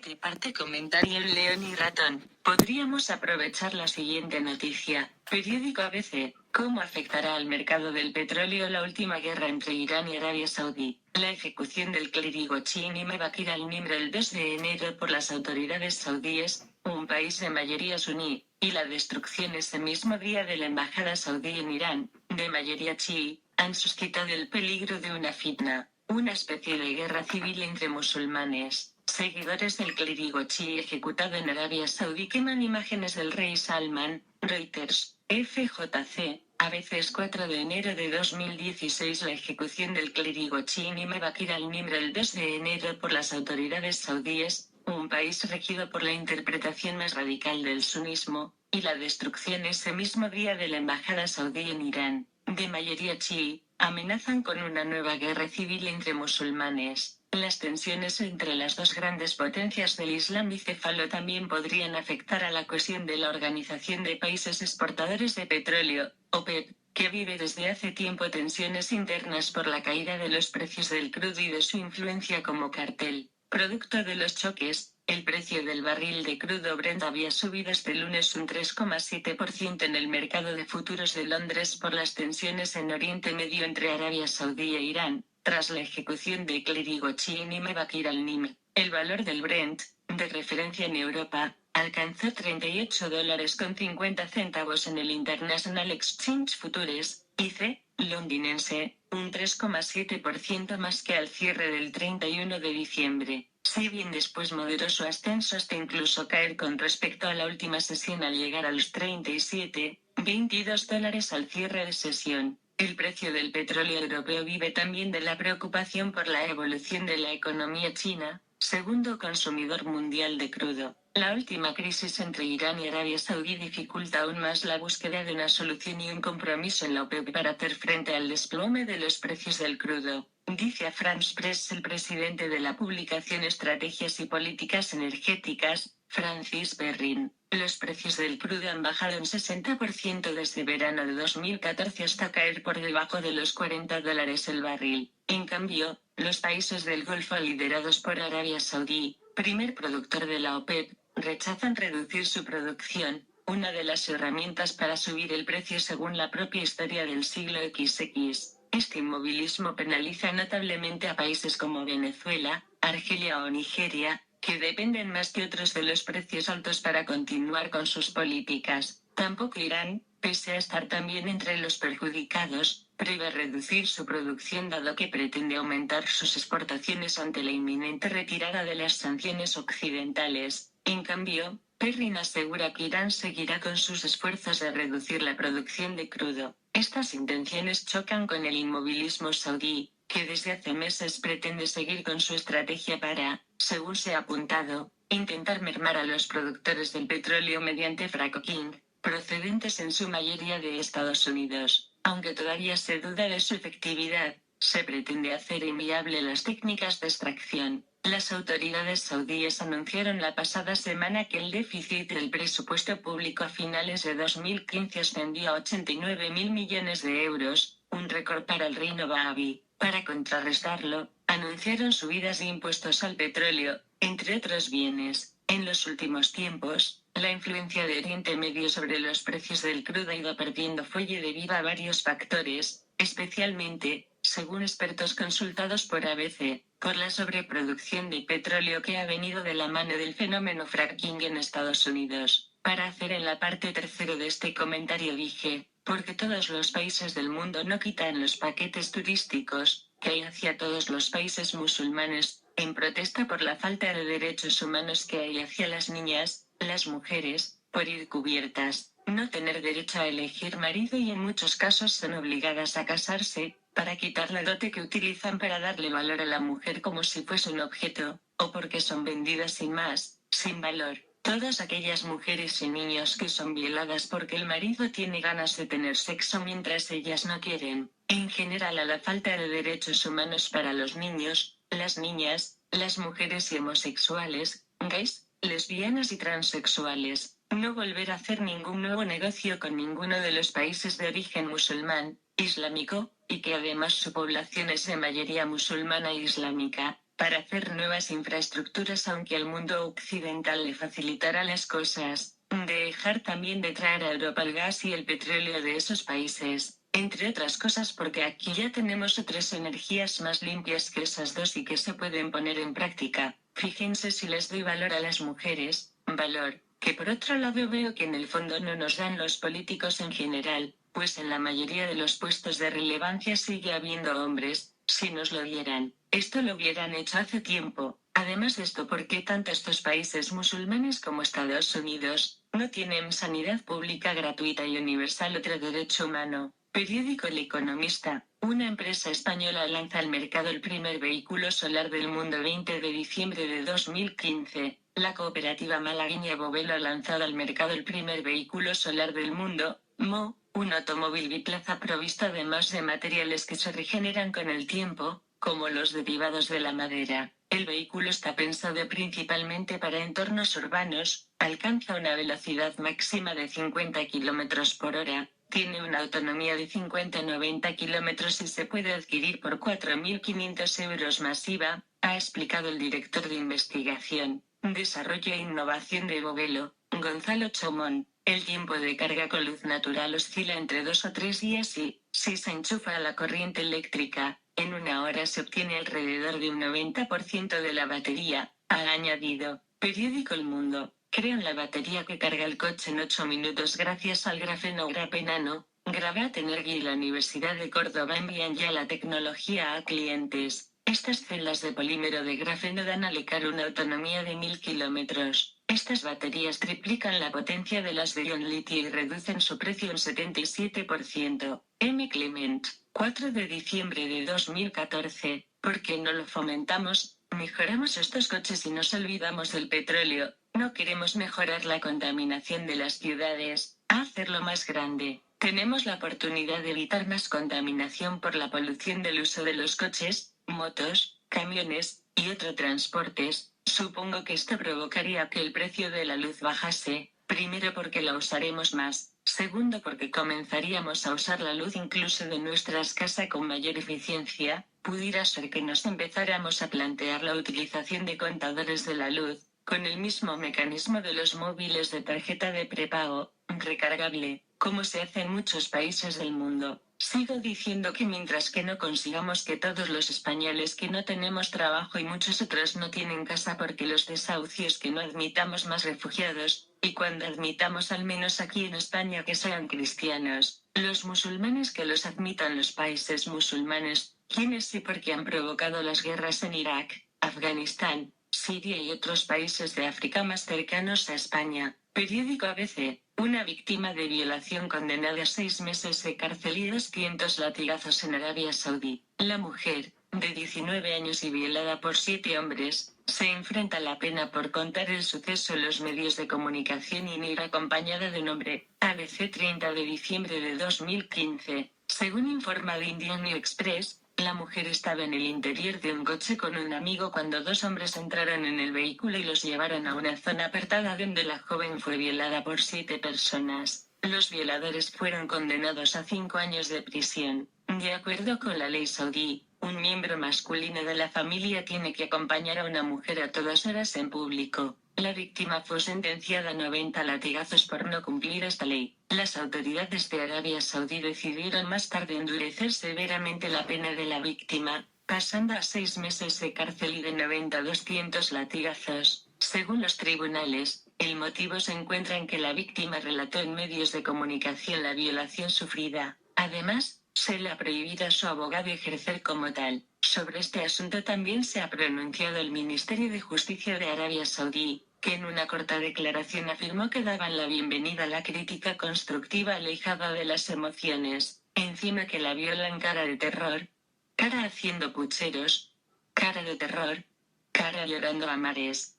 Triparte comentario León y ratón. Podríamos aprovechar la siguiente noticia. Periódico ABC. ¿Cómo afectará al mercado del petróleo la última guerra entre Irán y Arabia Saudí? La ejecución del clérigo chií Bakir al-Nimr el 2 de enero por las autoridades saudíes, un país de mayoría suní, y la destrucción ese mismo día de la embajada saudí en Irán, de mayoría chií, han suscitado el peligro de una fitna, una especie de guerra civil entre musulmanes. Seguidores del clérigo chií ejecutado en Arabia Saudí queman imágenes del rey Salman. Reuters, FJC, a veces 4 de enero de 2016. La ejecución del clérigo chií Bakir al-Nimr el 2 de enero por las autoridades saudíes, un país regido por la interpretación más radical del sunismo, y la destrucción ese mismo día de la embajada saudí en Irán, de mayoría chií, amenazan con una nueva guerra civil entre musulmanes. Las tensiones entre las dos grandes potencias del Islam bicéfalo también podrían afectar a la cohesión de la Organización de Países Exportadores de Petróleo, OPEP, que vive desde hace tiempo tensiones internas por la caída de los precios del crudo y de su influencia como cartel. Producto de los choques, el precio del barril de crudo Brent había subido este lunes un 3,7% en el mercado de futuros de Londres por las tensiones en Oriente Medio entre Arabia Saudí e Irán, tras la ejecución del clérigo chií Bakir al-Nimr. El valor del Brent, de referencia en Europa, alcanzó $38,50 en el International Exchange Futures, ICE, londinense, un 3,7% más que al cierre del 31 de diciembre. Si bien después moderó su ascenso hasta incluso caer con respecto a la última sesión al llegar a los $37,22 al cierre de sesión. El precio del petróleo europeo vive también de la preocupación por la evolución de la economía china, segundo consumidor mundial de crudo. La última crisis entre Irán y Arabia Saudí dificulta aún más la búsqueda de una solución y un compromiso en la OPEP para hacer frente al desplome de los precios del crudo, dice a France Press el presidente de la publicación Estrategias y Políticas Energéticas, Francis Perrin. Los precios del crudo han bajado un 60% desde verano de 2014 hasta caer por debajo de los $40 el barril. En cambio, los países del Golfo liderados por Arabia Saudí, primer productor de la OPEP, rechazan reducir su producción, una de las herramientas para subir el precio según la propia historia del siglo XX. Este inmovilismo penaliza notablemente a países como Venezuela, Argelia o Nigeria, que dependen más que otros de los precios altos para continuar con sus políticas. Tampoco Irán, pese a estar también entre los perjudicados, prevé reducir su producción dado que pretende aumentar sus exportaciones ante la inminente retirada de las sanciones occidentales. En cambio, Perrin asegura que Irán seguirá con sus esfuerzos de reducir la producción de crudo. Estas intenciones chocan con el inmovilismo saudí, que desde hace meses pretende seguir con su estrategia para, según se ha apuntado, intentar mermar a los productores del petróleo mediante fracking, procedentes en su mayoría de Estados Unidos. Aunque todavía se duda de su efectividad, se pretende hacer inviable las técnicas de extracción. Las autoridades saudíes anunciaron la pasada semana que el déficit del presupuesto público a finales de 2015 ascendió a 89.000 millones de euros, un récord para el reino Wahhabí. Para contrarrestarlo, anunciaron subidas de impuestos al petróleo, entre otros bienes. En los últimos tiempos, la influencia de Oriente Medio sobre los precios del crudo ha ido perdiendo fuelle debido a varios factores, especialmente, según expertos consultados por ABC, por la sobreproducción de petróleo que ha venido de la mano del fenómeno fracking en Estados Unidos. Para hacer en la parte tercero de este comentario dije, porque todos los países del mundo no quitan los paquetes turísticos, que hay hacia todos los países musulmanes, en protesta por la falta de derechos humanos que hay hacia las niñas, las mujeres, por ir cubiertas, no tener derecho a elegir marido y en muchos casos son obligadas a casarse, para quitar la dote que utilizan para darle valor a la mujer como si fuese un objeto, o porque son vendidas sin más, sin valor. Todas aquellas mujeres y niños que son violadas porque el marido tiene ganas de tener sexo mientras ellas no quieren. En general a la falta de derechos humanos para los niños, las niñas, las mujeres y homosexuales, gays, lesbianas y transexuales. No volver a hacer ningún nuevo negocio con ninguno de los países de origen musulmán, islámico, y que además su población es de mayoría musulmana e islámica. para hacer nuevas infraestructuras, aunque al mundo occidental le facilitará las cosas, dejar también de traer a Europa el gas y el petróleo de esos países, entre otras cosas porque aquí ya tenemos otras energías más limpias que esas dos y que se pueden poner en práctica. Fíjense si les doy valor a las mujeres, valor, que por otro lado veo que en el fondo no nos dan los políticos en general, pues en la mayoría de los puestos de relevancia sigue habiendo hombres. Si nos lo dieran, esto lo hubieran hecho hace tiempo. Además de esto, ¿por qué tanto estos países musulmanes como Estados Unidos no tienen sanidad pública gratuita y universal, otro derecho humano? Periódico El Economista. Una empresa española lanza al mercado el primer vehículo solar del mundo. 20 de diciembre de 2015. La cooperativa malagueña Bovelo ha lanzado al mercado el primer vehículo solar del mundo, MO, un automóvil biplaza provisto además de materiales que se regeneran con el tiempo, como los derivados de la madera. El vehículo está pensado principalmente para entornos urbanos, alcanza una velocidad máxima de 50 km por hora, tiene una autonomía de 50-90 kilómetros y se puede adquirir por 4.500 euros masiva, ha explicado el director de investigación, desarrollo e innovación de Bovelo, Gonzalo Chomón. El tiempo de carga con luz natural oscila entre 2 o 3 días y, si se enchufa a la corriente eléctrica, en una hora se obtiene alrededor de un 90% de la batería, ha añadido. Periódico El Mundo. Crean la batería que carga el coche en 8 minutos gracias al grafeno grapenano. Gravat Energy y la Universidad de Córdoba envían ya la tecnología a clientes. Estas celdas de polímero de grafeno dan al Icar una autonomía de 1000 kilómetros. Estas baterías triplican la potencia de las de ion litio y reducen su precio en 77%. M. Clement. 4 de diciembre de 2014. ¿Por qué no lo fomentamos? Mejoramos estos coches y nos olvidamos del petróleo. No queremos mejorar la contaminación de las ciudades, a hacerlo más grande. Tenemos la oportunidad de evitar más contaminación por la polución del uso de los coches, motos, camiones y otros transportes. Supongo que esto provocaría que el precio de la luz bajase, primero porque la usaremos más, segundo porque comenzaríamos a usar la luz incluso de nuestras casas con mayor eficiencia. Pudiera ser que nos empezáramos a plantear la utilización de contadores de la luz, con el mismo mecanismo de los móviles de tarjeta de prepago, recargable, como se hace en muchos países del mundo. Sigo diciendo que mientras que no consigamos que todos los españoles que no tenemos trabajo y muchos otros no tienen casa porque los desahucios, que no admitamos más refugiados, y cuando admitamos al menos aquí en España que sean cristianos, los musulmanes que los admitan los países musulmanes, quienes y por qué han provocado las guerras en Irak, Afganistán, Siria y otros países de África más cercanos a España. Periódico ABC. Una víctima de violación condenada a 6 meses de cárcel y 200 latigazos en Arabia Saudí. La mujer, de 19 años y violada por 7 hombres, se enfrenta a la pena por contar el suceso en los medios de comunicación y ir acompañada de un hombre. ABC 30 de diciembre de 2015. Según informa The Indian Express, la mujer estaba en el interior de un coche con un amigo cuando 2 hombres entraron en el vehículo y los llevaron a una zona apartada donde la joven fue violada por 7 personas. Los violadores fueron condenados a 5 años de prisión. De acuerdo con la ley saudí, un miembro masculino de la familia tiene que acompañar a una mujer a todas horas en público. La víctima fue sentenciada a 90 latigazos por no cumplir esta ley. Las autoridades de Arabia Saudí decidieron más tarde endurecer severamente la pena de la víctima, pasando a 6 meses de cárcel y de 90 a 200 latigazos. Según los tribunales, el motivo se encuentra en que la víctima relató en medios de comunicación la violación sufrida. Además, se le ha prohibido a su abogado ejercer como tal. Sobre este asunto también se ha pronunciado el Ministerio de Justicia de Arabia Saudí, que en una corta declaración afirmó que daban la bienvenida a la crítica constructiva alejada de las emociones. Encima que la violan cara de terror, cara haciendo pucheros, cara de terror, cara llorando a mares.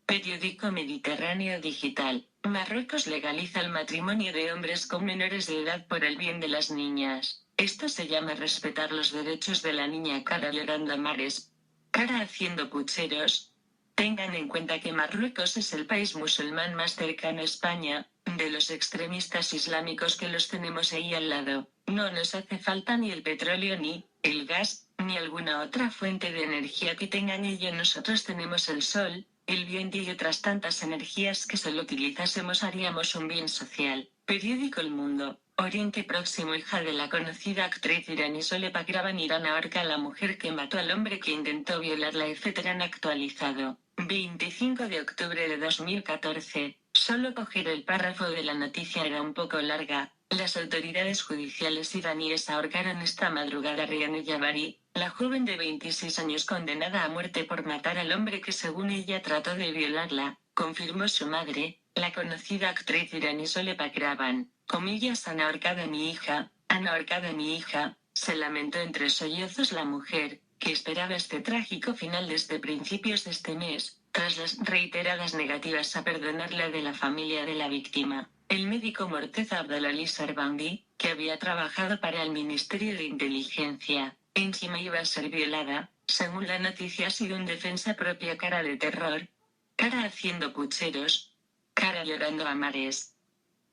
Periódico Mediterráneo Digital. Marruecos legaliza el matrimonio de hombres con menores de edad por el bien de las niñas. Esto se llama respetar los derechos de la niña. Cara llorando a mares, cara haciendo pucheros. Tengan en cuenta que Marruecos es el país musulmán más cercano a España. De los extremistas islámicos que los tenemos ahí al lado, no nos hace falta ni el petróleo ni el gas, ni alguna otra fuente de energía que tengan ello. Nosotros tenemos el sol, el viento y otras tantas energías que solo utilizásemos haríamos un bien social. Periódico El Mundo. Oriente Próximo. Hija de la conocida actriz iraní Sole Pakravan. Irán ahorca a la mujer que mató al hombre que intentó violarla, etc. Han actualizado. 25 de octubre de 2014. Solo coger el párrafo de la noticia era un poco larga. Las autoridades judiciales iraníes ahorcaron esta madrugada a Rehane Jabbari, la joven de 26 años condenada a muerte por matar al hombre que según ella trató de violarla, confirmó su madre, la conocida actriz iraní Sole Pakravan. Comillas: han ahorcado a mi hija, han ahorcado a mi hija, se lamentó entre sollozos la mujer, que esperaba este trágico final desde principios de este mes, tras las reiteradas negativas a perdonarla de la familia de la víctima. El médico Morteza Abdolali Sarbandi, que había trabajado para el Ministerio de Inteligencia, encima iba a ser violada, según la noticia ha sido en defensa propia. Cara de terror, cara haciendo pucheros, cara llorando a mares.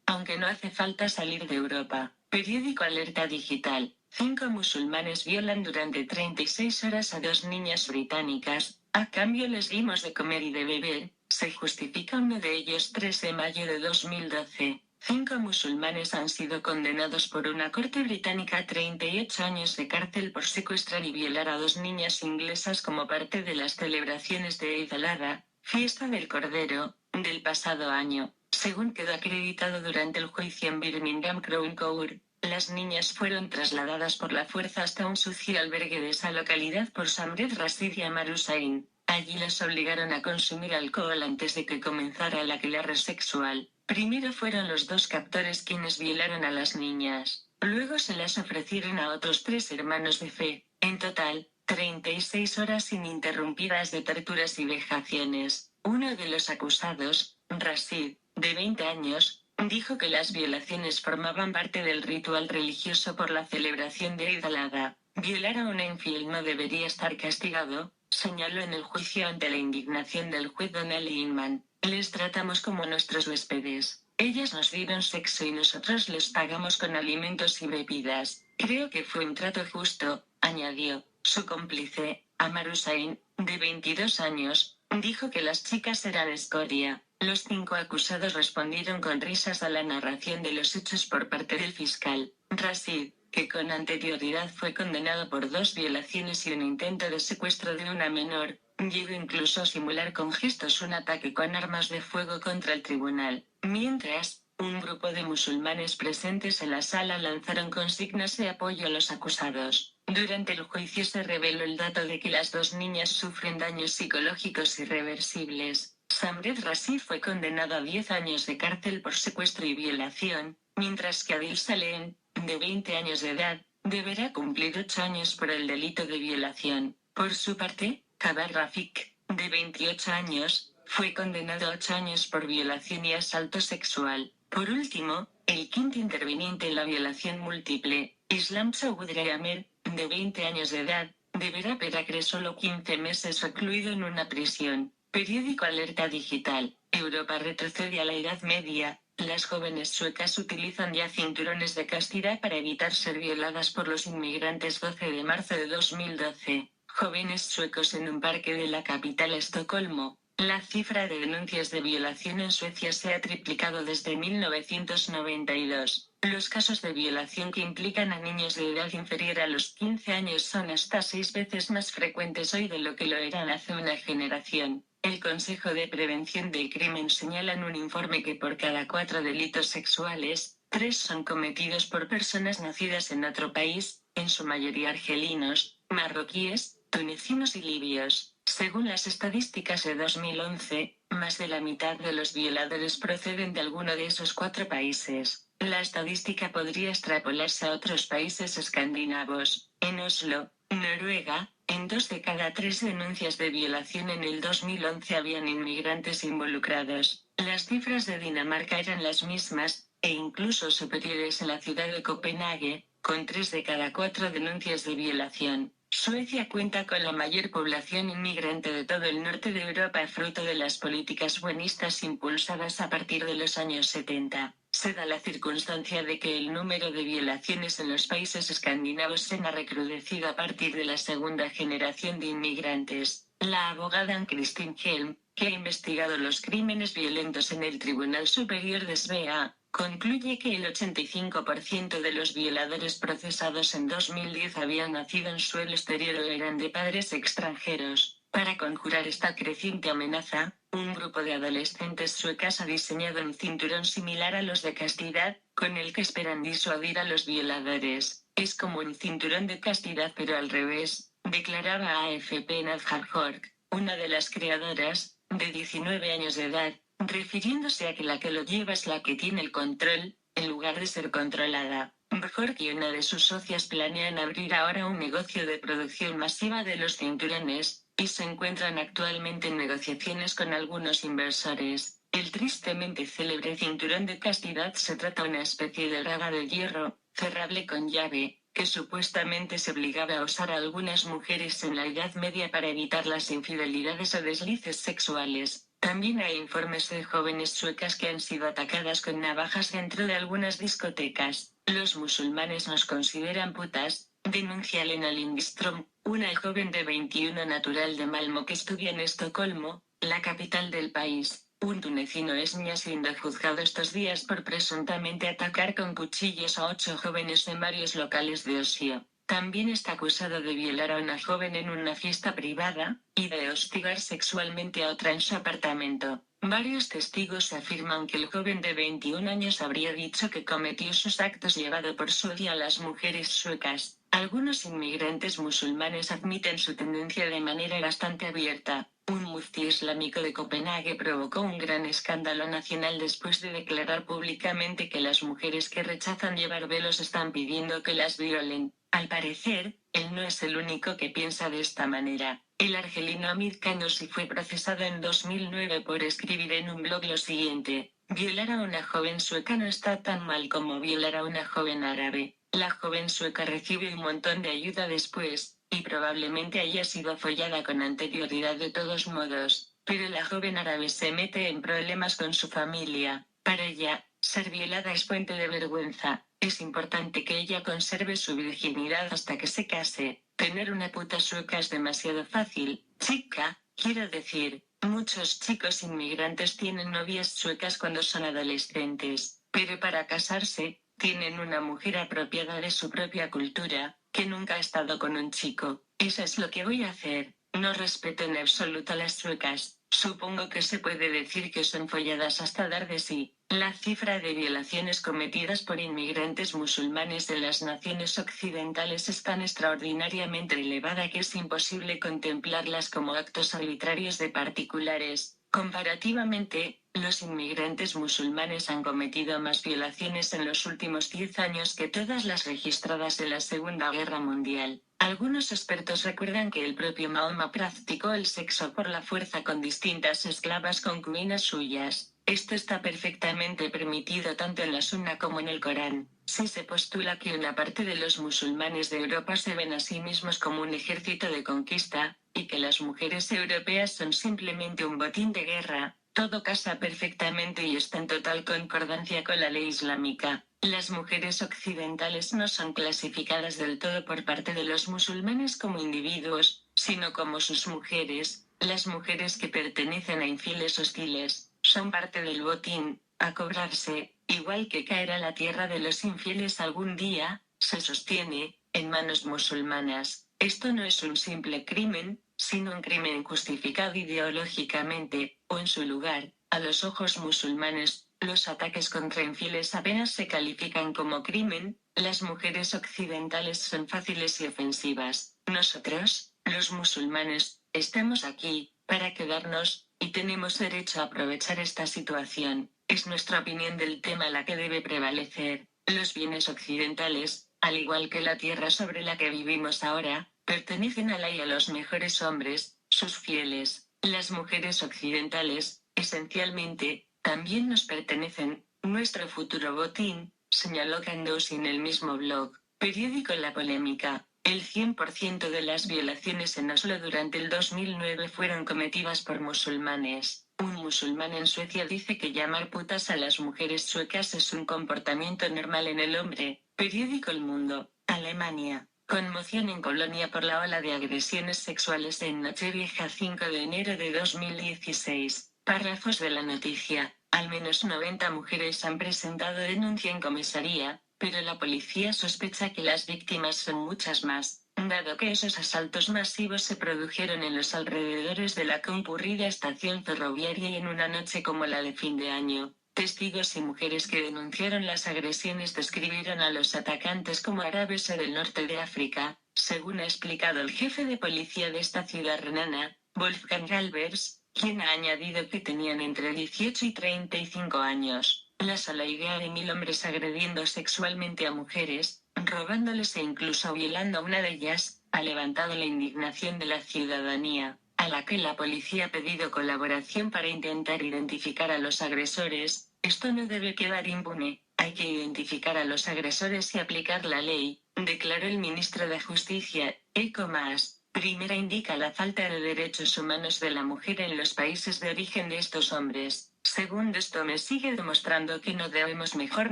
Aunque no hace falta salir de Europa. Periódico Alerta Digital. 5 musulmanes violan durante 36 horas a 2 niñas británicas, a cambio les dimos de comer y de beber, se justifica uno de ellos. 3 de mayo de 2012. 5 musulmanes han sido condenados por una corte británica a 38 años de cárcel por secuestrar y violar a 2 niñas inglesas como parte de las celebraciones de Eid al-Adha, fiesta del Cordero, del pasado año. Según quedó acreditado durante el juicio en Birmingham Crown Court, las niñas fueron trasladadas por la fuerza hasta un sucio albergue de esa localidad por Samred Rashid y Amar Hussain. Allí las obligaron a consumir alcohol antes de que comenzara el aquelarre sexual. Primero fueron los 2 captores quienes violaron a las niñas. Luego se las ofrecieron a otros 3 hermanos de fe. En total, 36 horas ininterrumpidas de torturas y vejaciones. Uno de los acusados, Rashid, de 20 años, dijo que las violaciones formaban parte del ritual religioso por la celebración de Eid al-Adha. Violar a una infiel no debería estar castigado, señaló en el juicio ante la indignación del juez Donald Inman. Les tratamos como nuestros huéspedes. Ellas nos dieron sexo y nosotros les pagamos con alimentos y bebidas. Creo que fue un trato justo, añadió. Su cómplice, Amar Hussain, de 22 años, dijo que las chicas eran escoria. Los 5 acusados respondieron con risas a la narración de los hechos por parte del fiscal. Rashid, que con anterioridad fue condenado por 2 violaciones y un intento de secuestro de una menor, llegó incluso a simular con gestos un ataque con armas de fuego contra el tribunal. Mientras, un grupo de musulmanes presentes en la sala lanzaron consignas de apoyo a los acusados. Durante el juicio se reveló el dato de que las 2 niñas sufren daños psicológicos irreversibles. Samred Rashid fue condenado a 10 años de cárcel por secuestro y violación, mientras que Adil Salem, de 20 años de edad, deberá cumplir 8 años por el delito de violación. Por su parte, Kabar Rafik, de 28 años, fue condenado a 8 años por violación y asalto sexual. Por último, el quinto interviniente en la violación múltiple, Islam Chaudhry Amer, de 20 años de edad, deberá peracre solo 15 meses recluido en una prisión. Periódico Alerta Digital. Europa retrocede a la Edad Media. Las jóvenes suecas utilizan ya cinturones de castidad para evitar ser violadas por los inmigrantes. 12 de marzo de 2012. Jóvenes suecos en un parque de la capital Estocolmo. La cifra de denuncias de violación en Suecia se ha triplicado desde 1992. Los casos de violación que implican a niños de edad inferior a los 15 años son hasta 6 veces más frecuentes hoy de lo que lo eran hace una generación. El Consejo de Prevención del Crimen señala en un informe que por cada 4 delitos sexuales, 3 son cometidos por personas nacidas en otro país, en su mayoría argelinos, marroquíes, tunecinos y libios. Según las estadísticas de 2011, más de la mitad de los violadores proceden de alguno de esos 4 países. La estadística podría extrapolarse a otros países escandinavos. En Oslo, Noruega, en 2 de cada 3 denuncias de violación en el 2011 habían inmigrantes involucrados. Las cifras de Dinamarca eran las mismas, e incluso superiores en la ciudad de Copenhague, con 3 de cada 4 denuncias de violación. Suecia cuenta con la mayor población inmigrante de todo el norte de Europa fruto de las políticas buenistas impulsadas a partir de los años 70. se da la circunstancia de que el número de violaciones en los países escandinavos se ha recrudecido a partir de la segunda generación de inmigrantes. La abogada Ann-Kristin Helm, que ha investigado los crímenes violentos en el Tribunal Superior de Svea, concluye que el 85% de los violadores procesados en 2010 habían nacido en suelo exterior o eran de padres extranjeros. Para conjurar esta creciente amenaza, un grupo de adolescentes suecas ha diseñado un cinturón similar a los de castidad, con el que esperan disuadir a los violadores. Es como un cinturón de castidad pero al revés, declaraba a AFP Nadja Hork, una de las creadoras, de 19 años de edad, refiriéndose a que la que lo lleva es la que tiene el control, en lugar de ser controlada. Bjork y una de sus socias planean abrir ahora un negocio de producción masiva de los cinturones, y se encuentran actualmente en negociaciones con algunos inversores. El tristemente célebre cinturón de castidad se trata de una especie de braga de hierro, cerrable con llave, que supuestamente se obligaba a usar a algunas mujeres en la Edad Media para evitar las infidelidades o deslices sexuales. También hay informes de jóvenes suecas que han sido atacadas con navajas dentro de algunas discotecas. Los musulmanes nos consideran putas, denuncia Lena Lindström, una joven de 21 natural de Malmö que estudia en Estocolmo, la capital del país. Un tunecino es siendo juzgado estos días por presuntamente atacar con cuchillos a 8 jóvenes en varios locales de Oslo. También está acusado de violar a una joven en una fiesta privada, y de hostigar sexualmente a otra en su apartamento. Varios testigos afirman que el joven de 21 años habría dicho que cometió sus actos llevado por su odio a las mujeres suecas. Algunos inmigrantes musulmanes admiten su tendencia de manera bastante abierta. Un muftí islámico de Copenhague provocó un gran escándalo nacional después de declarar públicamente que las mujeres que rechazan llevar velos están pidiendo que las violen. Al parecer, él no es el único que piensa de esta manera. El argelino Amir Kanosi fue procesado en 2009 por escribir en un blog lo siguiente: violar a una joven sueca no está tan mal como violar a una joven árabe. La joven sueca recibe un montón de ayuda después, y probablemente haya sido follada con anterioridad de todos modos, pero la joven árabe se mete en problemas con su familia. Para ella, ser violada es fuente de vergüenza. Es importante que ella conserve su virginidad hasta que se case. Tener una puta sueca es demasiado fácil, chica, quiero decir. Muchos chicos inmigrantes tienen novias suecas cuando son adolescentes, pero para casarse, tienen una mujer apropiada de su propia cultura, que nunca ha estado con un chico. Eso es lo que voy a hacer. No respeto en absoluto a las suecas. Supongo que se puede decir que son folladas hasta dar de sí. La cifra de violaciones cometidas por inmigrantes musulmanes en las naciones occidentales es tan extraordinariamente elevada que es imposible contemplarlas como actos arbitrarios de particulares. Comparativamente, los inmigrantes musulmanes han cometido más violaciones en los últimos 10 años que todas las registradas en la Segunda Guerra Mundial. Algunos expertos recuerdan que el propio Mahoma practicó el sexo por la fuerza con distintas esclavas concubinas suyas. Esto está perfectamente permitido tanto en la Sunna como en el Corán. Si se postula que una parte de los musulmanes de Europa se ven a sí mismos como un ejército de conquista, y que las mujeres europeas son simplemente un botín de guerra, todo casa perfectamente y está en total concordancia con la ley islámica. Las mujeres occidentales no son clasificadas del todo por parte de los musulmanes como individuos, sino como sus mujeres. Las mujeres que pertenecen a infieles hostiles, son parte del botín, a cobrarse, igual que caer a la tierra de los infieles algún día, se sostiene, en manos musulmanas. Esto no es un simple crimen, sino un crimen justificado ideológicamente, o en su lugar, a los ojos musulmanes. Los ataques contra infieles apenas se califican como crimen. Las mujeres occidentales son fáciles y ofensivas. Nosotros, los musulmanes, estamos aquí, para quedarnos, y tenemos derecho a aprovechar esta situación. Es nuestra opinión del tema la que debe prevalecer. Los bienes occidentales, al igual que la tierra sobre la que vivimos ahora, pertenecen a Allah y a los mejores hombres, sus fieles. Las mujeres occidentales, esencialmente, también nos pertenecen. Nuestro futuro botín, señaló Kandoshi en el mismo blog. Periódico La Polémica. El 100% de las violaciones en Oslo durante el 2009 fueron cometidas por musulmanes. Un musulmán en Suecia dice que llamar putas a las mujeres suecas es un comportamiento normal en el hombre. Periódico El Mundo. Alemania. Conmoción en Colonia por la ola de agresiones sexuales en Nochevieja 5 de enero de 2016. Párrafos de la noticia. Al menos 90 mujeres han presentado denuncia en comisaría, pero la policía sospecha que las víctimas son muchas más, dado que esos asaltos masivos se produjeron en los alrededores de la concurrida estación ferroviaria y en una noche como la de fin de año. Testigos y mujeres que denunciaron las agresiones describieron a los atacantes como árabes o del norte de África, según ha explicado el jefe de policía de esta ciudad renana, Wolfgang Galbers, quien ha añadido que tenían entre 18 y 35 años. La sola idea de 1000 hombres agrediendo sexualmente a mujeres, robándoles e incluso violando a una de ellas, ha levantado la indignación de la ciudadanía, a la que la policía ha pedido colaboración para intentar identificar a los agresores. Esto no debe quedar impune, hay que identificar a los agresores y aplicar la ley, declaró el ministro de Justicia, Heiko Maas. Primera indica la falta de derechos humanos de la mujer en los países de origen de estos hombres. Segundo, esto me sigue demostrando que no debemos mejor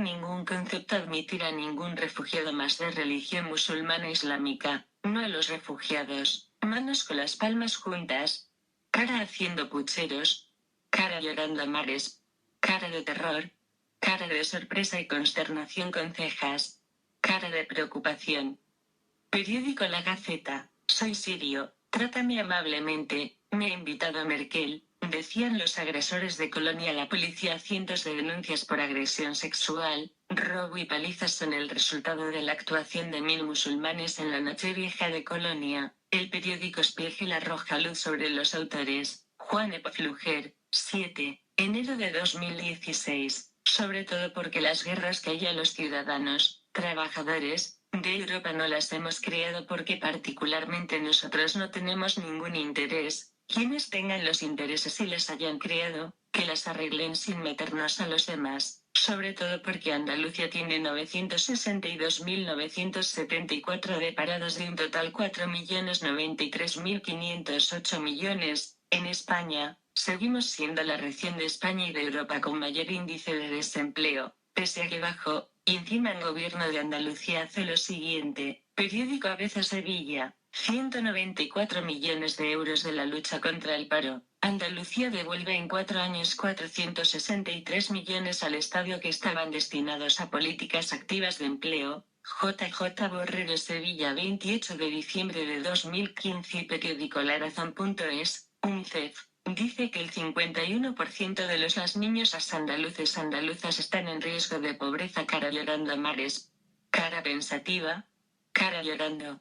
ningún concepto admitir a ningún refugiado más de religión musulmana islámica, no a los refugiados. Manos con las palmas juntas. Cara haciendo pucheros. Cara llorando a mares. Cara de terror. Cara de sorpresa y consternación con cejas. Cara de preocupación. Periódico La Gaceta. Soy sirio, trátame amablemente, me ha invitado Merkel, decían los agresores de Colonia a la policía. Cientos de denuncias por agresión sexual, robo y palizas son el resultado de la actuación de 1000 musulmanes en la Nochevieja de Colonia. El periódico Spiegel arroja luz sobre los autores. Juan Epfluger, 7, enero de 2016, sobre todo porque las guerras que hay a los ciudadanos, trabajadores, de Europa no las hemos creado porque particularmente nosotros no tenemos ningún interés. Quienes tengan los intereses y las hayan creado, que las arreglen sin meternos a los demás, sobre todo porque Andalucía tiene 962.974 de parados de un total 4.093.508 millones. En España, seguimos siendo la región de España y de Europa con mayor índice de desempleo, pese a que bajó. Y encima el gobierno de Andalucía hace lo siguiente. Periódico ABC Sevilla. 194 millones de euros de la lucha contra el paro. Andalucía devuelve en 4 años 463 millones al Estado que estaban destinados a políticas activas de empleo. JJ Borrero Sevilla 28 de diciembre de 2015. Periódico La Razón.es. UNICEF dice que el 51% de las niños andaluzas están en riesgo de pobreza. Cara llorando a mares. Cara pensativa. Cara llorando.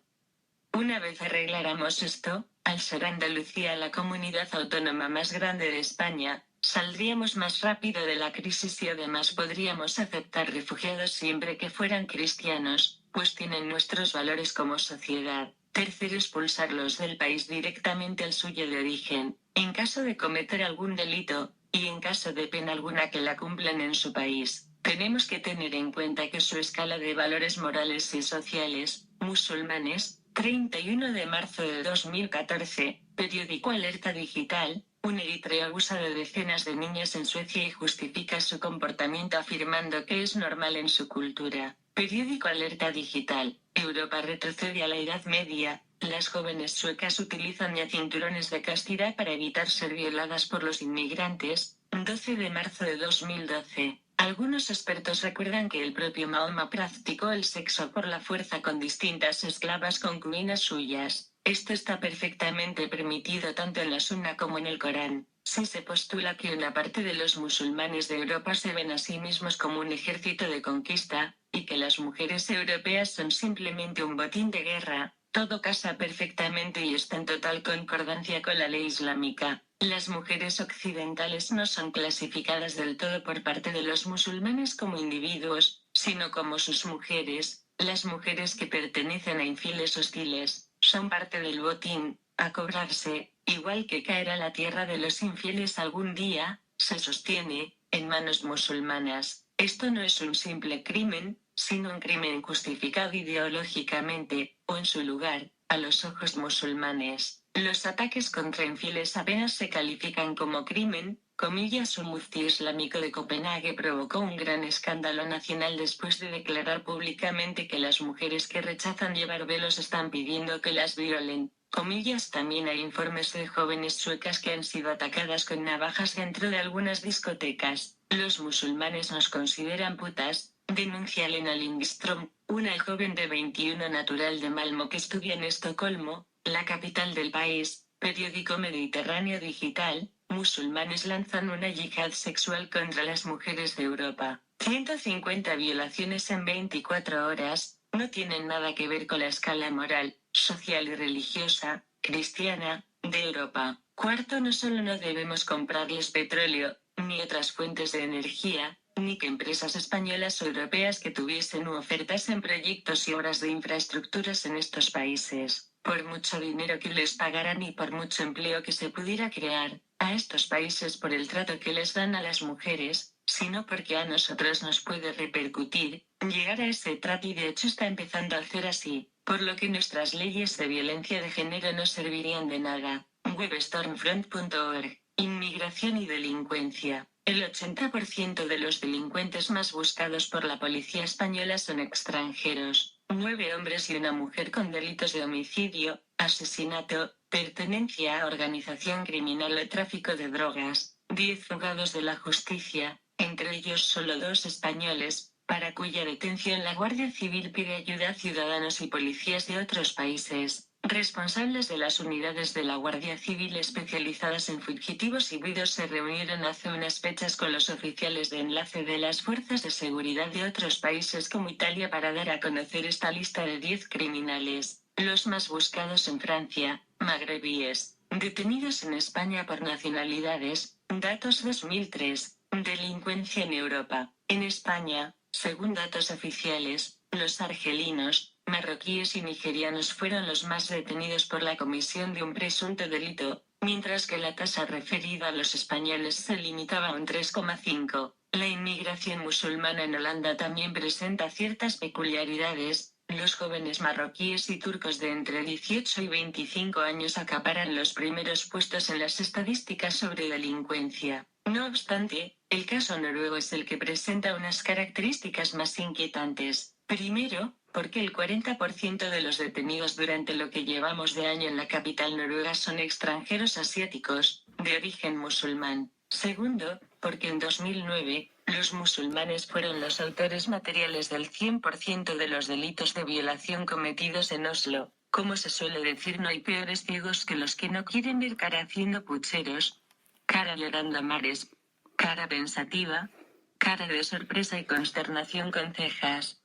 Una vez arregláramos esto, al ser Andalucía la comunidad autónoma más grande de España, saldríamos más rápido de la crisis y además podríamos aceptar refugiados siempre que fueran cristianos, pues tienen nuestros valores como sociedad. Tercero, expulsarlos del país directamente al suyo de origen, en caso de cometer algún delito, y en caso de pena alguna que la cumplan en su país. Tenemos que tener en cuenta que su escala de valores morales y sociales, musulmanes, 31 de marzo de 2014, periódico Alerta Digital, un eritreo abusa de decenas de niñas en Suecia y justifica su comportamiento afirmando que es normal en su cultura. Periódico Alerta Digital, Europa retrocede a la Edad Media, las jóvenes suecas utilizan ya cinturones de castidad para evitar ser violadas por los inmigrantes. 12 de marzo de 2012. Algunos expertos recuerdan que el propio Mahoma practicó el sexo por la fuerza con distintas esclavas concubinas suyas. Esto está perfectamente permitido tanto en la Sunna como en el Corán. Si se postula que una parte de los musulmanes de Europa se ven a sí mismos como un ejército de conquista, y que las mujeres europeas son simplemente un botín de guerra, todo casa perfectamente y está en total concordancia con la ley islámica. Las mujeres occidentales no son clasificadas del todo por parte de los musulmanes como individuos, sino como sus mujeres. Las mujeres que pertenecen a infieles hostiles, son parte del botín, a cobrarse, igual que caer a la tierra de los infieles algún día, se sostiene, en manos musulmanas. Esto no es un simple crimen, sino un crimen justificado ideológicamente, o en su lugar, a los ojos musulmanes. Los ataques contra infieles apenas se califican como crimen, comillas. Un mufti islámico de Copenhague provocó un gran escándalo nacional después de declarar públicamente que las mujeres que rechazan llevar velos están pidiendo que las violen, comillas. También hay informes de jóvenes suecas que han sido atacadas con navajas dentro de algunas discotecas. Los musulmanes nos consideran putas, denuncia Lena Lindström, una joven de 21 natural de Malmö que estudia en Estocolmo, la capital del país. Periódico Mediterráneo Digital. Musulmanes lanzan una yihad sexual contra las mujeres de Europa. 150 violaciones en 24 horas, no tienen nada que ver con la escala moral, social y religiosa, cristiana, de Europa. Cuarto, no solo no debemos comprarles petróleo, ni otras fuentes de energía, ni que empresas españolas o europeas que tuviesen ofertas en proyectos y obras de infraestructuras en estos países, por mucho dinero que les pagaran y por mucho empleo que se pudiera crear, a estos países por el trato que les dan a las mujeres, sino porque a nosotros nos puede repercutir, llegar a ese trato y de hecho está empezando a hacer así, por lo que nuestras leyes de violencia de género no servirían de nada. Webstormfront.org. Inmigración y delincuencia. El 80% de los delincuentes más buscados por la policía española son extranjeros. 9 hombres y una mujer con delitos de homicidio, asesinato, pertenencia a organización criminal o tráfico de drogas. 10 fugados de la justicia, entre ellos solo 2 españoles, para cuya detención la Guardia Civil pide ayuda a ciudadanos y policías de otros países. Responsables de las unidades de la Guardia Civil especializadas en fugitivos y huidos se reunieron hace unas fechas con los oficiales de enlace de las fuerzas de seguridad de otros países como Italia para dar a conocer esta lista de 10 criminales, los más buscados en Francia, magrebíes, detenidos en España por nacionalidades, datos 2003, delincuencia en Europa. En España, según datos oficiales, los argelinos, marroquíes y nigerianos fueron los más detenidos por la comisión de un presunto delito, mientras que la tasa referida a los españoles se limitaba a un 3,5. La inmigración musulmana en Holanda también presenta ciertas peculiaridades. Los jóvenes marroquíes y turcos de entre 18 y 25 años acaparan los primeros puestos en las estadísticas sobre delincuencia. No obstante, el caso noruego es el que presenta unas características más inquietantes. Primero, porque el 40% de los detenidos durante lo que llevamos de año en la capital noruega son extranjeros asiáticos, de origen musulmán. Segundo, porque en 2009, los musulmanes fueron los autores materiales del 100% de los delitos de violación cometidos en Oslo. Como se suele decir, no hay peores ciegos que los que no quieren ver cara haciendo pucheros, cara llorando a mares, cara pensativa, cara de sorpresa y consternación con cejas.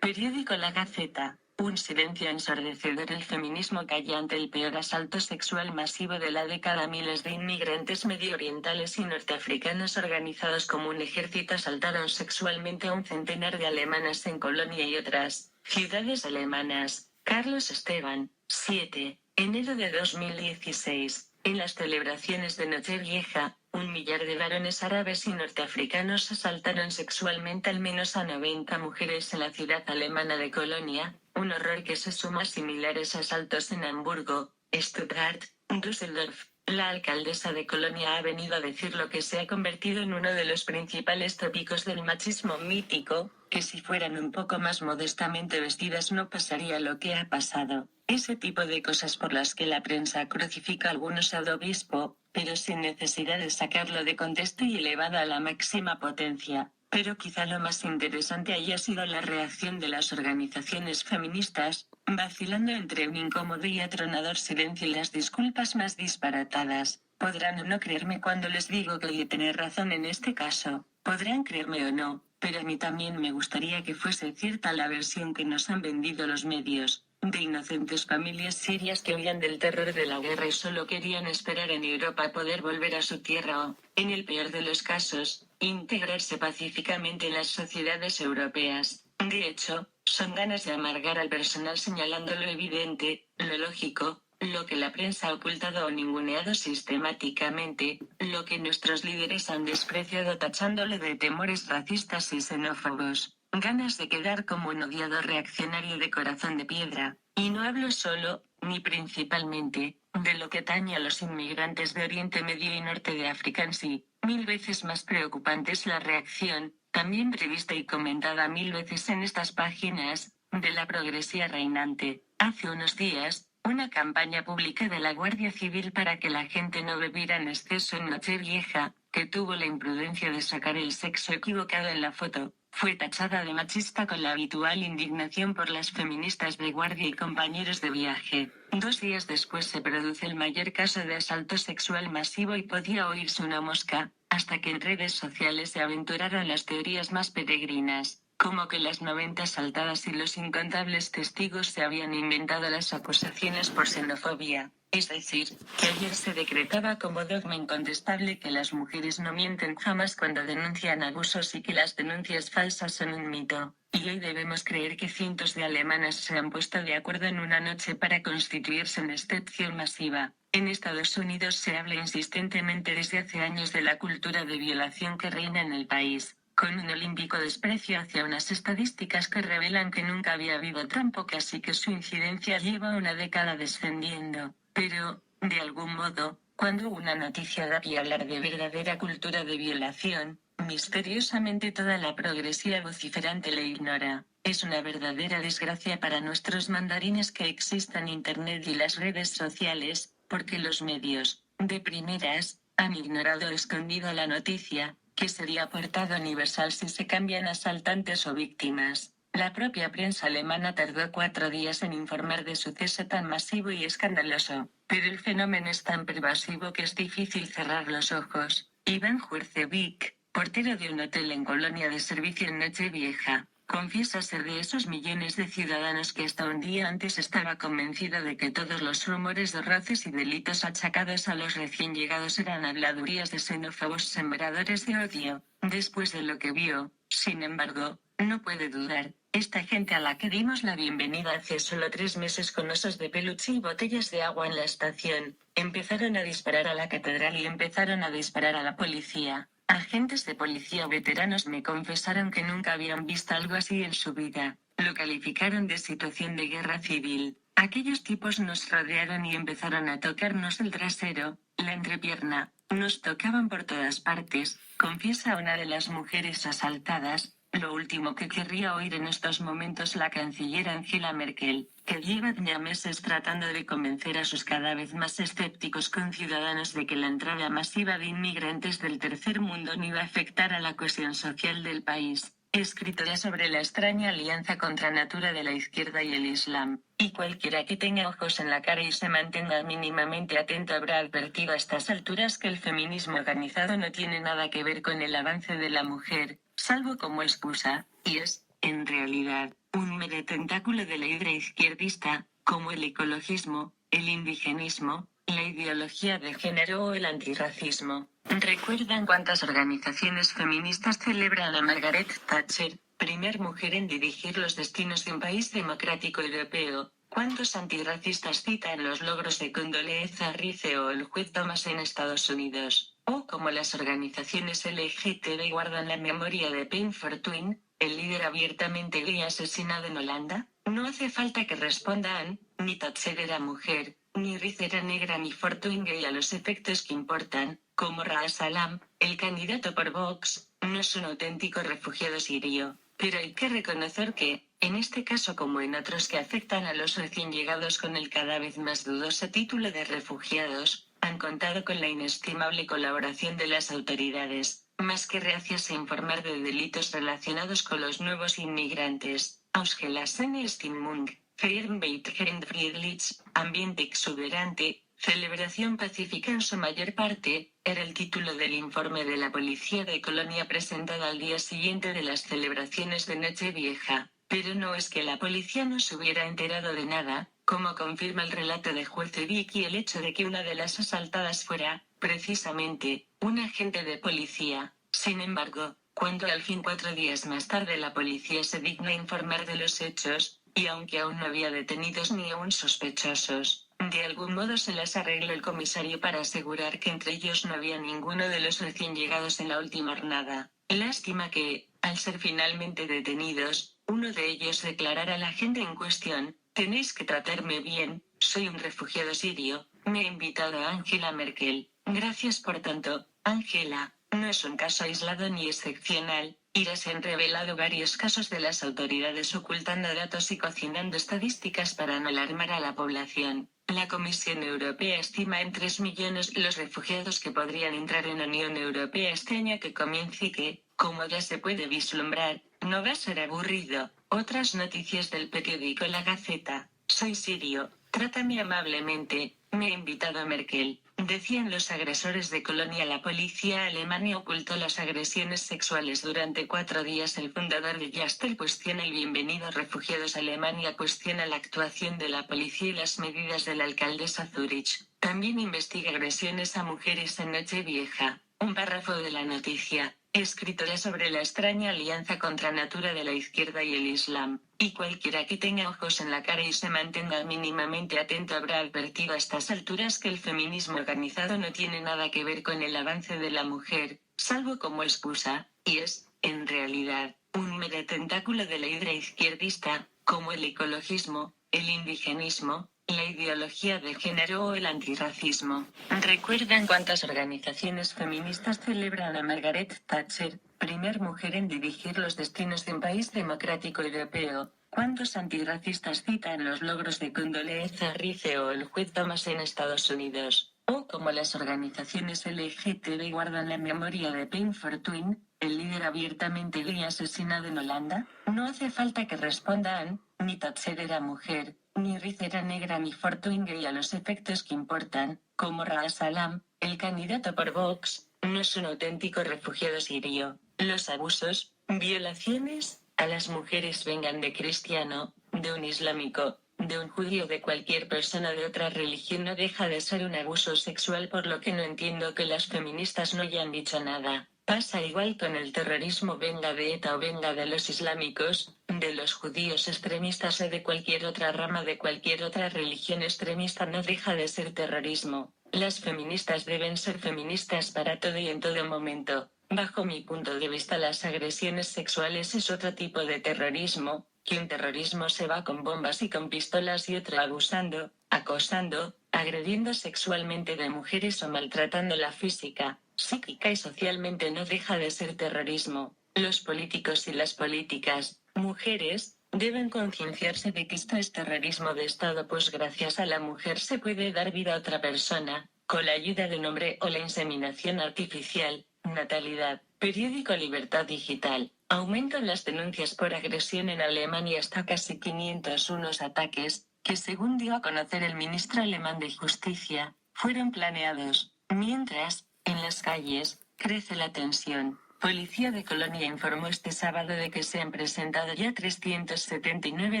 Periódico La Gaceta. Un silencio ensordecedor. El feminismo calla ante el peor asalto sexual masivo de la década. Miles de inmigrantes medioorientales y norteafricanos organizados como un ejército asaltaron sexualmente a un centenar de alemanas en Colonia y otras ciudades alemanas. Carlos Esteban, 7. Enero de 2016. En las celebraciones de Nochevieja, 1 millar de varones árabes y norteafricanos asaltaron sexualmente al menos a 90 mujeres en la ciudad alemana de Colonia, un horror que se suma a similares asaltos en Hamburgo, Stuttgart, Düsseldorf. La alcaldesa de Colonia ha venido a decir lo que se ha convertido en uno de los principales tópicos del machismo mítico, que si fueran un poco más modestamente vestidas no pasaría lo que ha pasado. Ese tipo de cosas por las que la prensa crucifica a algunos ad obispo, pero sin necesidad de sacarlo de contexto y elevado a la máxima potencia. Pero quizá lo más interesante haya sido la reacción de las organizaciones feministas, vacilando entre un incómodo y atronador silencio y las disculpas más disparatadas. Podrán o no creerme cuando les digo que hay que tener razón en este caso. Podrán creerme o no, pero a mí también me gustaría que fuese cierta la versión que nos han vendido los medios, de inocentes familias sirias que huían del terror de la guerra y solo querían esperar en Europa poder volver a su tierra o, en el peor de los casos, integrarse pacíficamente en las sociedades europeas. De hecho, son ganas de amargar al personal señalando lo evidente, lo lógico, lo que la prensa ha ocultado o ninguneado sistemáticamente, lo que nuestros líderes han despreciado tachándole de temores racistas y xenófobos. Ganas de quedar como un odiado reaccionario de corazón de piedra. Y no hablo solo, ni principalmente, De lo que atañe a los inmigrantes de Oriente Medio y Norte de África en sí, 1000 veces más preocupante es la reacción, también prevista y comentada 1000 veces en estas páginas, de la progresía reinante. Hace unos días, una campaña pública de la Guardia Civil para que la gente no bebiera en exceso en Nochevieja, que tuvo la imprudencia de sacar el sexo equivocado en la foto, fue tachada de machista con la habitual indignación por las feministas de guardia y compañeros de viaje. 2 días después se produce el mayor caso de asalto sexual masivo y podía oírse una mosca, hasta que en redes sociales se aventuraron las teorías más peregrinas, como que las 90 asaltadas y los incontables testigos se habían inventado las acusaciones por xenofobia. Es decir, que ayer se decretaba como dogma incontestable que las mujeres no mienten jamás cuando denuncian abusos y que las denuncias falsas son un mito. Y hoy debemos creer que cientos de alemanas se han puesto de acuerdo en una noche para constituirse en excepción masiva. En Estados Unidos se habla insistentemente desde hace años de la cultura de violación que reina en el país, con un olímpico desprecio hacia unas estadísticas que revelan que nunca había habido tan pocas y que su incidencia lleva una década descendiendo. Pero, de algún modo, cuando una noticia da pie a hablar de verdadera cultura de violación, misteriosamente toda la progresía vociferante le ignora. Es una verdadera desgracia para nuestros mandarines que existan Internet y las redes sociales, porque los medios, de primeras, han ignorado o escondido la noticia, que sería portada universal si se cambian asaltantes o víctimas. La propia prensa alemana tardó 4 días en informar de suceso tan masivo y escandaloso, pero el fenómeno es tan pervasivo que es difícil cerrar los ojos. Iván Juercevic, portero de un hotel en Colonia de servicio en Nochevieja, confiesa ser de esos millones de ciudadanos que hasta un día antes estaba convencido de que todos los rumores de roces y delitos achacados a los recién llegados eran habladurías de xenófobos sembradores de odio. Después de lo que vio, sin embargo, no puede dudar. Esta gente a la que dimos la bienvenida hace solo 3 meses con osos de peluche y botellas de agua en la estación, empezaron a disparar a la catedral y empezaron a disparar a la policía. Agentes de policía veteranos me confesaron que nunca habían visto algo así en su vida. Lo calificaron de situación de guerra civil. Aquellos tipos nos rodearon y empezaron a tocarnos el trasero, la entrepierna. Nos tocaban por todas partes, confiesa una de las mujeres asaltadas. Lo último que querría oír en estos momentos la canciller Angela Merkel, que lleva ya meses tratando de convencer a sus cada vez más escépticos conciudadanos de que la entrada masiva de inmigrantes del tercer mundo no iba a afectar a la cohesión social del país. Escritora sobre la extraña alianza contra natura de la izquierda y el Islam, y cualquiera que tenga ojos en la cara y se mantenga mínimamente atento habrá advertido a estas alturas que el feminismo organizado no tiene nada que ver con el avance de la mujer, salvo como excusa, y es, en realidad, un mero tentáculo de la hidra izquierdista, como el ecologismo, el indigenismo, la ideología de género o el antirracismo. ¿Recuerdan cuántas organizaciones feministas celebran a Margaret Thatcher, primer mujer en dirigir los destinos de un país democrático europeo? ¿Cuántos antirracistas citan los logros de Condoleezza Rice o el juez Thomas en Estados Unidos? ¿O como las organizaciones LGTB guardan la memoria de Payne Fortuyn, el líder abiertamente gay asesinado en Holanda? No hace falta que respondan, ni Thatcher era mujer, ni Rice era negra ni Fortuyn gay a los efectos que importan, como Ras Salam, el candidato por Vox, no es un auténtico refugiado sirio. Pero hay que reconocer que, en este caso como en otros que afectan a los recién llegados con el cada vez más dudoso título de refugiados, han contado con la inestimable colaboración de las autoridades, más que reacias a informar de delitos relacionados con los nuevos inmigrantes. Ausgelassene Stimmung, Fernbeitgern Friedlich, ambiente exuberante, celebración pacífica en su mayor parte, era el título del informe de la policía de Colonia presentado al día siguiente de las celebraciones de Nochevieja. Pero no es que la policía no se hubiera enterado de nada, como confirma el relato de Juercevic y el hecho de que una de las asaltadas fuera, precisamente, un agente de policía. Sin embargo, cuando al fin 4 días más tarde la policía se digna informar de los hechos, y aunque aún no había detenidos ni aún sospechosos, de algún modo se las arregló el comisario para asegurar que entre ellos no había ninguno de los recién llegados en la última jornada. Lástima que, al ser finalmente detenidos, uno de ellos declarara al agente en cuestión: «Tenéis que tratarme bien, soy un refugiado sirio, me ha invitado a Angela Merkel. Gracias por tanto, Angela. No es un caso aislado ni excepcional. Se han revelado varios casos de las autoridades ocultando datos y cocinando estadísticas para no alarmar a la población. La Comisión Europea estima en 3 millones los refugiados que podrían entrar en la Unión Europea este año que comience y que, como ya se puede vislumbrar, no va a ser aburrido. Otras noticias del periódico La Gaceta. Soy sirio, trátame amablemente, me ha invitado Merkel. Decían los agresores de Colonia. La policía alemana ocultó las agresiones sexuales durante 4 días. El fundador de Yastel cuestiona el bienvenido refugiados. Alemania cuestiona la actuación de la policía y las medidas de la alcaldesa Zurich. También investiga agresiones a mujeres en Nochevieja. Un párrafo de la noticia. Escritora sobre la extraña alianza contra natura de la izquierda y el Islam. Y cualquiera que tenga ojos en la cara y se mantenga mínimamente atento habrá advertido a estas alturas que el feminismo organizado no tiene nada que ver con el avance de la mujer, salvo como excusa, y es, en realidad, un mero tentáculo de la hidra izquierdista, como el ecologismo, el indigenismo, la ideología de género o el antirracismo. ¿Recuerdan cuántas organizaciones feministas celebran a Margaret Thatcher, primer mujer en dirigir los destinos de un país democrático europeo? ¿Cuántos antirracistas citan los logros de Condoleezza Rice o el juez Thomas en Estados Unidos? O como las organizaciones LGTB guardan la memoria de Payne Fortuyn, el líder abiertamente gay asesinado en Holanda. No hace falta que respondan, ni Thatcher era mujer, ni Rice era negra, ni Fortuyn gay a los efectos que importan, como Ras Salam, el candidato por Vox, no es un auténtico refugiado sirio. Los abusos, violaciones, a las mujeres vengan de cristiano, de un islámico, de un judío, de cualquier persona de otra religión, no deja de ser un abuso sexual, por lo que no entiendo que las feministas no hayan dicho nada. Pasa igual con el terrorismo, venga de ETA o venga de los islámicos, de los judíos extremistas o de cualquier otra rama, de cualquier otra religión extremista, no deja de ser terrorismo. Las feministas deben ser feministas para todo y en todo momento. Bajo mi punto de vista, las agresiones sexuales es otro tipo de terrorismo, que un terrorismo se va con bombas y con pistolas y otro abusando, acosando, agrediendo sexualmente de mujeres o maltratándola física, psíquica y socialmente, no deja de ser terrorismo. Los políticos y las políticas, mujeres, deben concienciarse de que esto es terrorismo de Estado, pues gracias a la mujer se puede dar vida a otra persona, con la ayuda de un hombre, o la inseminación artificial. Natalidad. Periódico Libertad Digital. Aumento en las denuncias por agresión en Alemania hasta casi 501 ataques, que según dio a conocer el ministro alemán de Justicia, fueron planeados. Mientras, en las calles, crece la tensión. Policía de Colonia informó este sábado de que se han presentado ya 379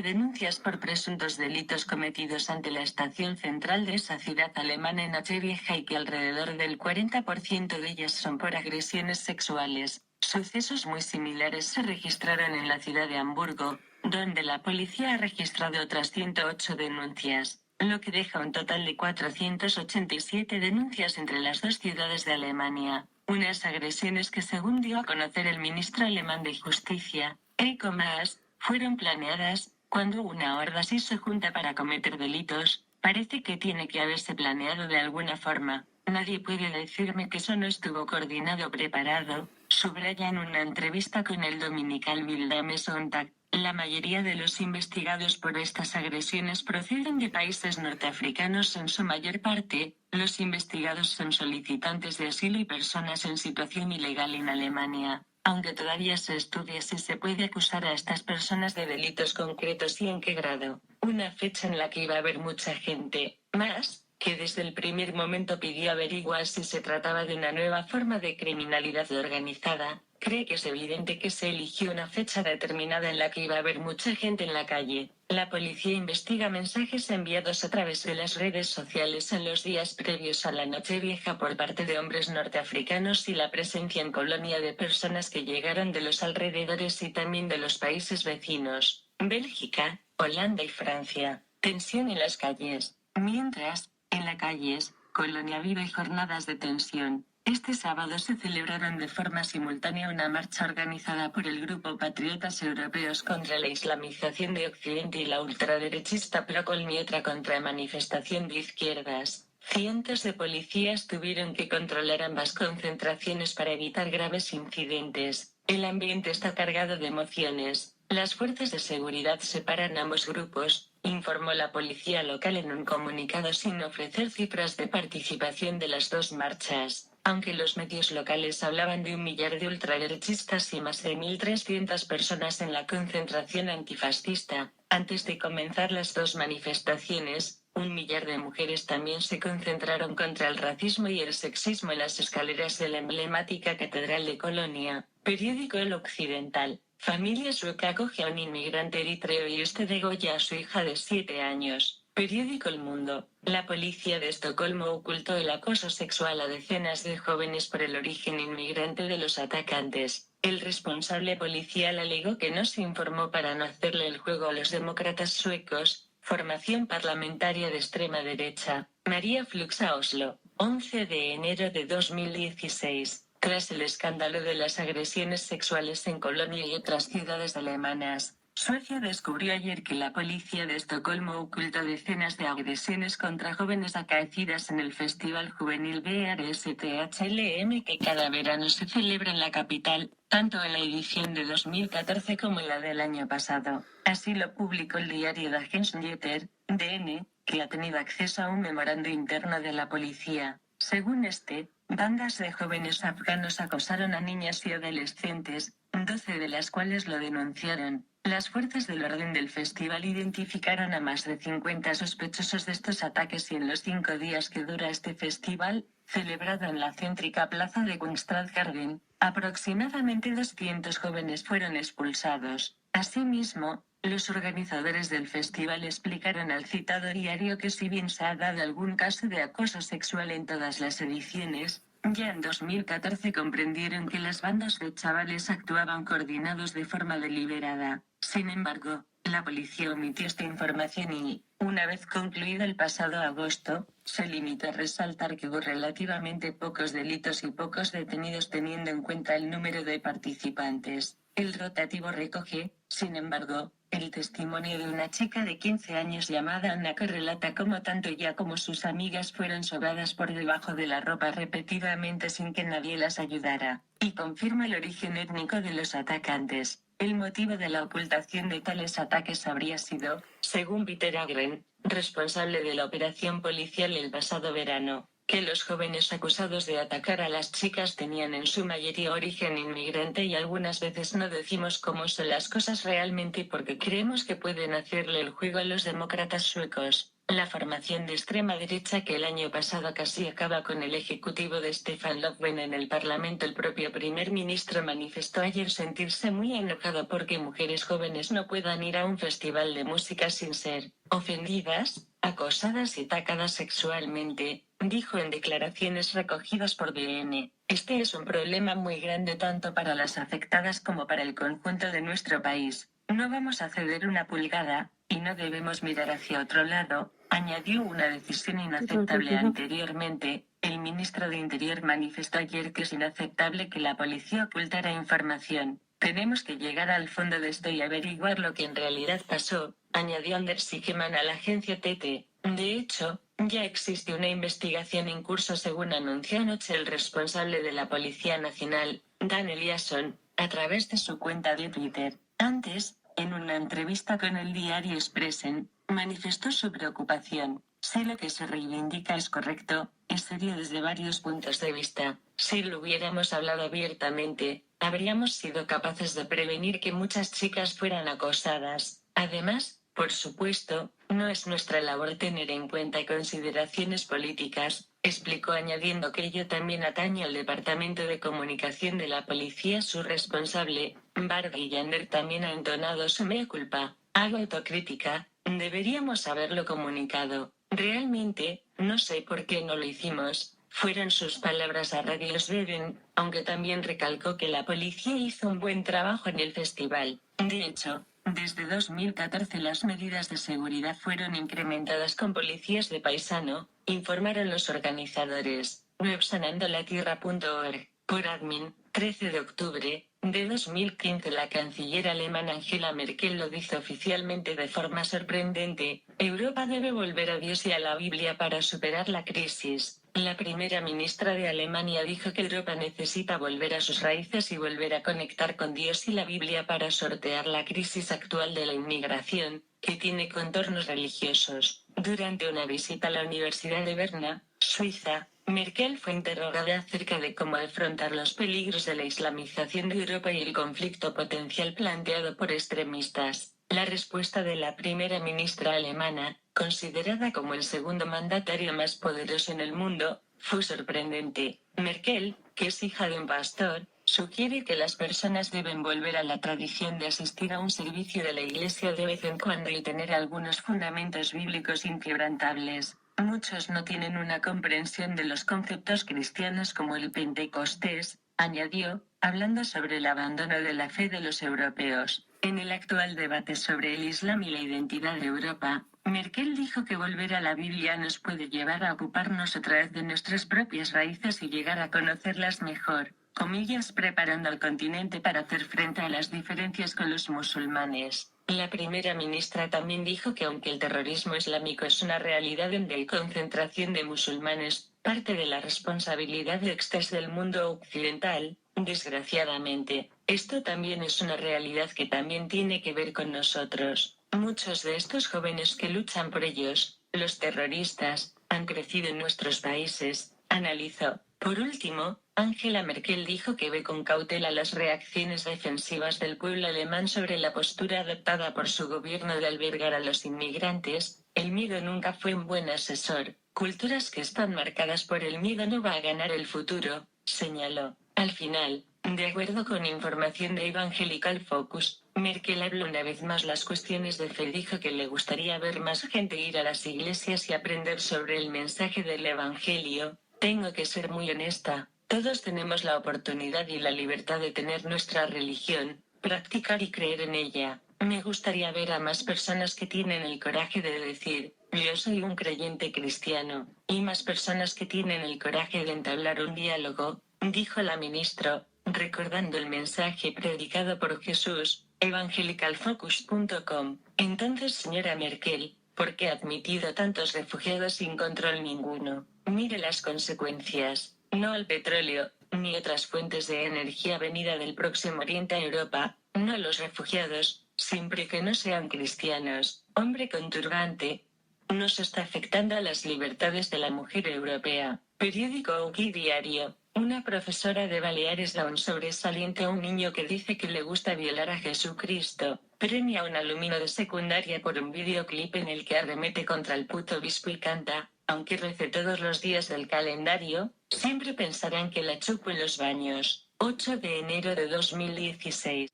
denuncias por presuntos delitos cometidos ante la estación central de esa ciudad alemana en Nochevieja y que alrededor del 40% de ellas son por agresiones sexuales. Sucesos muy similares se registraron en la ciudad de Hamburgo, donde la policía ha registrado otras 108 denuncias, lo que deja un total de 487 denuncias entre las dos ciudades de Alemania. Unas agresiones que, según dio a conocer el ministro alemán de Justicia, Heiko Maas, fueron planeadas. Cuando una horda así se junta para cometer delitos, parece que tiene que haberse planeado de alguna forma. Nadie puede decirme que eso no estuvo coordinado o preparado, subraya en una entrevista con el dominical Bild am Sonntag. La mayoría de los investigados por estas agresiones proceden de países norteafricanos en su mayor parte. Los investigados son solicitantes de asilo y personas en situación ilegal en Alemania, aunque todavía se estudia si se puede acusar a estas personas de delitos concretos y en qué grado. Una fecha en la que iba a haber mucha gente, más, que desde el primer momento pidió averiguar si se trataba de una nueva forma de criminalidad organizada. Cree que es evidente que se eligió una fecha determinada en la que iba a haber mucha gente en la calle. La policía investiga mensajes enviados a través de las redes sociales en los días previos a la Nochevieja por parte de hombres norteafricanos y la presencia en Colonia de personas que llegaron de los alrededores y también de los países vecinos, Bélgica, Holanda y Francia. Tensión en las calles. Mientras, en las calles, Colonia vive jornadas de tensión. Este sábado se celebraron de forma simultánea una marcha organizada por el grupo Patriotas Europeos contra la islamización de Occidente y la ultraderechista Procol, y otra contramanifestación de izquierdas, Cientos de policías tuvieron que controlar ambas concentraciones para evitar graves incidentes. El ambiente está cargado de emociones. Las fuerzas de seguridad separan ambos grupos, informó la policía local en un comunicado sin ofrecer cifras de participación de las dos marchas. Aunque los medios locales hablaban de 1 millar de ultraderechistas y más de 1.300 personas en la concentración antifascista, antes de comenzar las dos manifestaciones, 1 millar de mujeres también se concentraron contra el racismo y el sexismo en las escaleras de la emblemática Catedral de Colonia. Periódico El Occidental. Familia sueca acoge a un inmigrante eritreo y degolla a su hija de 7 años. Periódico El Mundo. La policía de Estocolmo ocultó el acoso sexual a decenas de jóvenes por el origen inmigrante de los atacantes. El responsable policial alegó que no se informó para no hacerle el juego a los demócratas suecos, formación parlamentaria de extrema derecha. María Flux a Oslo. 11 de enero de 2016. Tras el escándalo de las agresiones sexuales en Colonia y otras ciudades alemanas, Suecia descubrió ayer que la policía de Estocolmo ocultó decenas de agresiones contra jóvenes acaecidas en el Festival Juvenil BRSTHLM que cada verano se celebra en la capital, tanto en la edición de 2014 como en la del año pasado. Así lo publicó el diario Dagens Nyheter, DN, que ha tenido acceso a un memorando interno de la policía. Según este, bandas de jóvenes afganos acosaron a niñas y adolescentes, 12 de las cuales lo denunciaron. Las fuerzas del orden del festival identificaron a más de 50 sospechosos de estos ataques y en los 5 días que dura este festival, celebrado en la céntrica plaza de Kungsträdgården, aproximadamente 200 jóvenes fueron expulsados. Asimismo, los organizadores del festival explicaron al citado diario que si bien se ha dado algún caso de acoso sexual en todas las ediciones, ya en 2014 comprendieron que las bandas de chavales actuaban coordinados de forma deliberada. Sin embargo, la policía omitió esta información y, una vez concluido el pasado agosto, se limitó a resaltar que hubo relativamente pocos delitos y pocos detenidos teniendo en cuenta el número de participantes. El rotativo recoge, sin embargo, el testimonio de una chica de 15 años llamada Anna que relata cómo tanto ella como sus amigas fueron sobadas por debajo de la ropa repetidamente sin que nadie las ayudara, y confirma el origen étnico de los atacantes. El motivo de la ocultación de tales ataques habría sido, según Peter Agren, responsable de la operación policial el pasado verano, que los jóvenes acusados de atacar a las chicas tenían en su mayoría origen inmigrante y algunas veces no decimos cómo son las cosas realmente porque creemos que pueden hacerle el juego a los demócratas suecos. La formación de extrema derecha que el año pasado casi acaba con el ejecutivo de Stefan Löfven en el Parlamento. El propio primer ministro manifestó ayer sentirse muy enojado porque mujeres jóvenes no puedan ir a un festival de música sin ser ofendidas, acosadas y atacadas sexualmente, dijo en declaraciones recogidas por DN. Este es un problema muy grande tanto para las afectadas como para el conjunto de nuestro país. No vamos a ceder una pulgada, y no debemos mirar hacia otro lado, añadió. Una decisión inaceptable. Anteriormente, el ministro de Interior manifestó ayer que es inaceptable que la policía ocultara información. Tenemos que llegar al fondo de esto y averiguar lo que en realidad pasó, añadió Anders Ygeman a la agencia TT. De hecho, ya existe una investigación en curso según anunció anoche el responsable de la Policía Nacional, Dan Eliasson, a través de su cuenta de Twitter. Antes, en una entrevista con el diario Expressen, manifestó su preocupación. Si lo que se reivindica es correcto, es serio desde varios puntos de vista. Si lo hubiéramos hablado abiertamente, habríamos sido capaces de prevenir que muchas chicas fueran acosadas. Además, por supuesto, no es nuestra labor tener en cuenta consideraciones políticas, explicó añadiendo que ello también atañe al Departamento de Comunicación de la Policía. Su responsable, Barbie Yander, también ha entonado su mea culpa. Hago autocrítica, deberíamos haberlo comunicado. Realmente, no sé por qué no lo hicimos, fueron sus palabras a Radio Sveden, aunque también recalcó que la policía hizo un buen trabajo en el festival. De hecho, desde 2014 las medidas de seguridad fueron incrementadas con policías de paisano, informaron los organizadores. Web sanandolatierra.org. Por admin, 13 de octubre, de 2015 la canciller alemana Angela Merkel lo dice oficialmente de forma sorprendente: Europa debe volver a Dios y a la Biblia para superar la crisis. La primera ministra de Alemania dijo que Europa necesita volver a sus raíces y volver a conectar con Dios y la Biblia para sortear la crisis actual de la inmigración, que tiene contornos religiosos. Durante una visita a la Universidad de Berna, Suiza, Merkel fue interrogada acerca de cómo afrontar los peligros de la islamización de Europa y el conflicto potencial planteado por extremistas. La respuesta de la primera ministra alemana, considerada como el segundo mandatario más poderoso en el mundo, fue sorprendente. Merkel, que es hija de un pastor, sugiere que las personas deben volver a la tradición de asistir a un servicio de la iglesia de vez en cuando y tener algunos fundamentos bíblicos inquebrantables. Muchos no tienen una comprensión de los conceptos cristianos como el Pentecostés, añadió, hablando sobre el abandono de la fe de los europeos. En el actual debate sobre el Islam y la identidad de Europa, Merkel dijo que volver a la Biblia nos puede llevar a ocuparnos otra vez de nuestras propias raíces y llegar a conocerlas mejor, comillas, preparando al continente para hacer frente a las diferencias con los musulmanes. La primera ministra también dijo que aunque el terrorismo islámico es una realidad donde hay concentración de musulmanes, parte de la responsabilidad es del mundo occidental, desgraciadamente. Esto también es una realidad que también tiene que ver con nosotros. Muchos de estos jóvenes que luchan por ellos, los terroristas, han crecido en nuestros países, analizó. Por último, Angela Merkel dijo que ve con cautela las reacciones defensivas del pueblo alemán sobre la postura adoptada por su gobierno de albergar a los inmigrantes. El miedo nunca fue un buen asesor. Culturas que están marcadas por el miedo no va a ganar el futuro, señaló. Al final, de acuerdo con información de Evangelical Focus, Merkel habló una vez más las cuestiones de fe. Dijo que le gustaría ver más gente ir a las iglesias y aprender sobre el mensaje del Evangelio. Tengo que ser muy honesta. Todos tenemos la oportunidad y la libertad de tener nuestra religión, practicar y creer en ella. Me gustaría ver a más personas que tienen el coraje de decir, yo soy un creyente cristiano, y más personas que tienen el coraje de entablar un diálogo, dijo la ministra, recordando el mensaje predicado por Jesús, evangelicalfocus.com. Entonces, señora Merkel, ¿por qué ha admitido tantos refugiados sin control ninguno? Mire las consecuencias. No al petróleo, ni otras fuentes de energía venida del Próximo Oriente a Europa, no a los refugiados, siempre que no sean cristianos. Hombre con turbante. Nos está afectando a las libertades de la mujer europea. Periódico UK Diario. Una profesora de Baleares da un sobresaliente a un niño que dice que le gusta violar a Jesucristo. Premia a un alumno de secundaria por un videoclip en el que arremete contra el puto obispo y canta, aunque rece todos los días del calendario, siempre pensarán que la chupo en los baños. 8 de enero de 2016.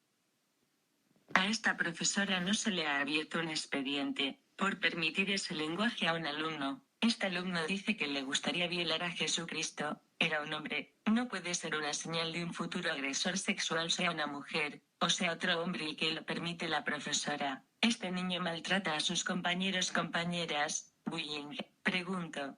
A esta profesora no se le ha abierto un expediente por permitir ese lenguaje a un alumno. Este alumno dice que le gustaría violar a Jesucristo. Era un hombre. No puede ser una señal de un futuro agresor sexual, sea una mujer, o sea otro hombre, el que lo permite la profesora. Este niño maltrata a sus compañeros compañeras. Bullying. Pregunto,